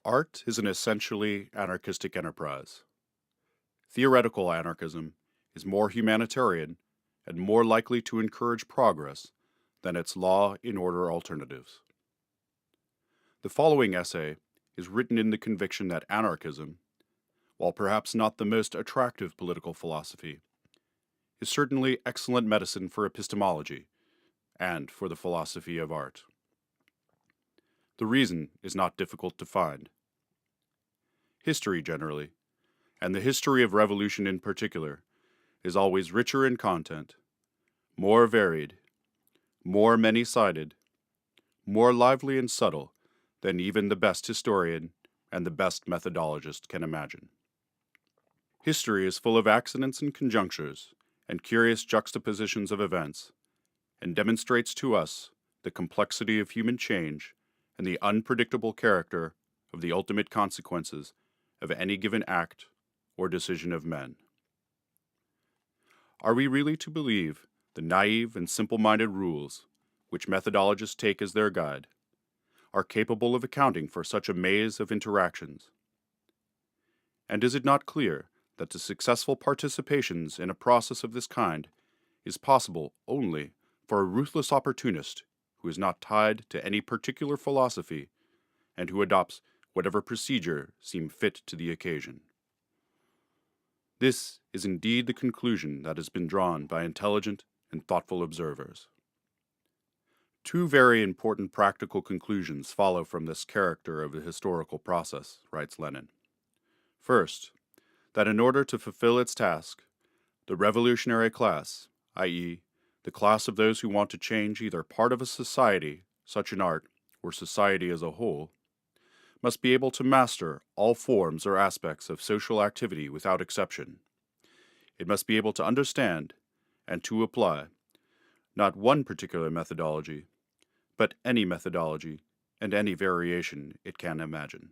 Art is an essentially anarchistic enterprise. Theoretical anarchism is more humanitarian and more likely to encourage progress than its law and order alternatives. The following essay is written in the conviction that anarchism, while perhaps not the most attractive political philosophy, is certainly excellent medicine for epistemology and for the philosophy of art. The reason is not difficult to find. History generally, and the history of revolution in particular, is always richer in content, more varied, more many-sided, more lively and subtle than even the best historian and the best methodologist can imagine. History is full of accidents and conjunctures and curious juxtapositions of events, and demonstrates to us the complexity of human change and the unpredictable character of the ultimate consequences of any given act or decision of men. Are we really to believe the naive and simple-minded rules, which methodologists take as their guide, are capable of accounting for such a maze of interactions? And is it not clear that the successful participations in a process of this kind is possible only for a ruthless opportunist who is not tied to any particular philosophy and who adopts whatever procedure seem fit to the occasion? This is indeed the conclusion that has been drawn by intelligent and thoughtful observers. Two very important practical conclusions follow from this character of the historical process, writes Lenin. First, that in order to fulfill its task, the revolutionary class, i.e., the class of those who want to change either part of a society, such an art, or society as a whole, must be able to master all forms or aspects of social activity without exception. It must be able to understand and to apply not one particular methodology, but any methodology and any variation it can imagine.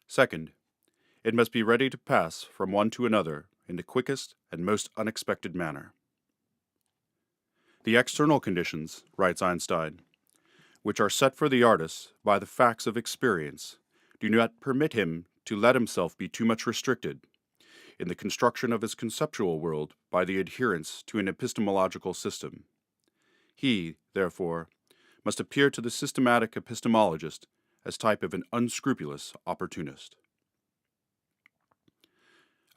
Second, it must be ready to pass from one to another in the quickest and most unexpected manner. The external conditions, writes Einstein, which are set for the artist by the facts of experience, do not permit him to let himself be too much restricted in the construction of his conceptual world by the adherence to an epistemological system. He, therefore, must appear to the systematic epistemologist as type of an unscrupulous opportunist.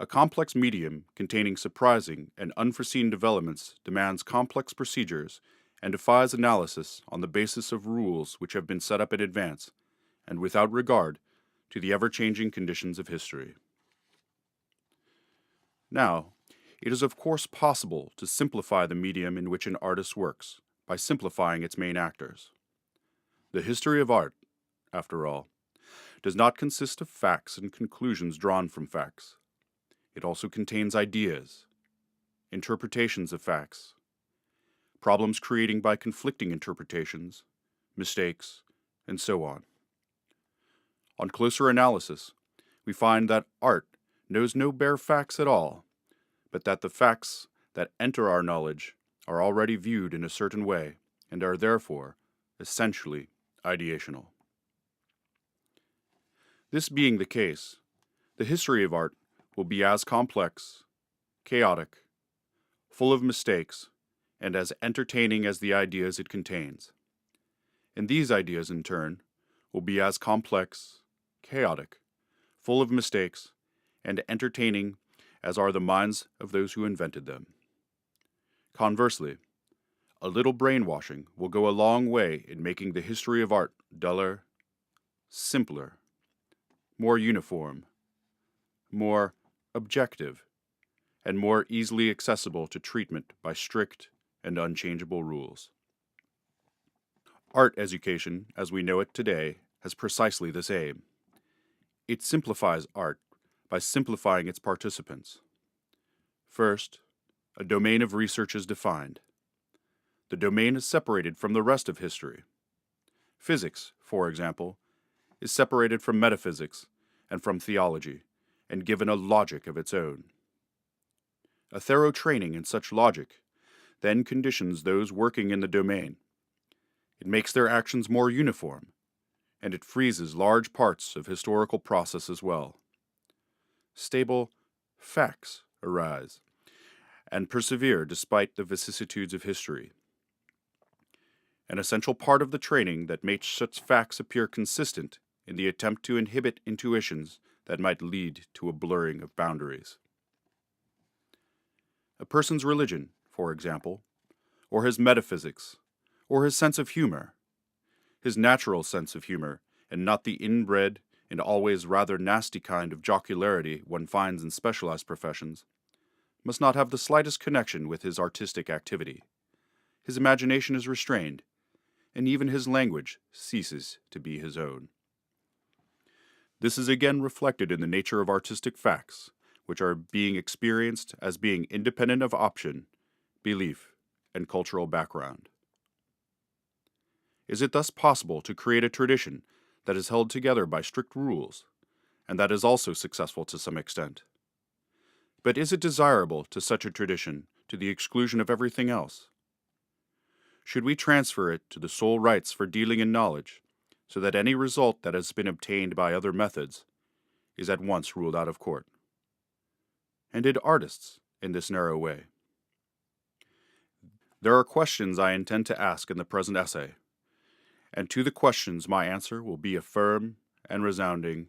A complex medium containing surprising and unforeseen developments demands complex procedures and defies analysis on the basis of rules which have been set up in advance and without regard to the ever-changing conditions of history. Now, it is of course possible to simplify the medium in which an artist works by simplifying its main actors. The history of art, after all, does not consist of facts and conclusions drawn from facts. It also contains ideas, interpretations of facts, problems created by conflicting interpretations, mistakes, and so on. On closer analysis, we find that art knows no bare facts at all, but that the facts that enter our knowledge are already viewed in a certain way and are therefore essentially ideational. This being the case, the history of art will be as complex, chaotic, full of mistakes, and as entertaining as the ideas it contains. And these ideas, in turn, will be as complex, chaotic, full of mistakes, and entertaining as are the minds of those who invented them. Conversely, a little brainwashing will go a long way in making the history of art duller, simpler, more uniform, more objective, and more easily accessible to treatment by strict and unchangeable rules. Art education, as we know it today, has precisely this aim. It simplifies art by simplifying its participants. First, a domain of research is defined. The domain is separated from the rest of history. Physics, for example, is separated from metaphysics and from theology, and given a logic of its own. A thorough training in such logic then conditions those working in the domain. It makes their actions more uniform, and it freezes large parts of historical process as well. Stable facts arise and persevere despite the vicissitudes of history. An essential part of the training that makes such facts appear consistent in the attempt to inhibit intuitions that might lead to a blurring of boundaries. A person's religion, for example, or his metaphysics, or his sense of humor, his natural sense of humor, and not the inbred and always rather nasty kind of jocularity one finds in specialized professions, must not have the slightest connection with his artistic activity. His imagination is restrained, and even his language ceases to be his own. This is again reflected in the nature of artistic facts, which are being experienced as being independent of option, belief, and cultural background. Is it thus possible to create a tradition that is held together by strict rules, and that is also successful to some extent? But is it desirable to such a tradition to the exclusion of everything else? Should we transfer it to the sole rights for dealing in knowledge, so that any result that has been obtained by other methods is at once ruled out of court? And did artists in this narrow way? There are questions I intend to ask in the present essay, and to the questions my answer will be a firm and resounding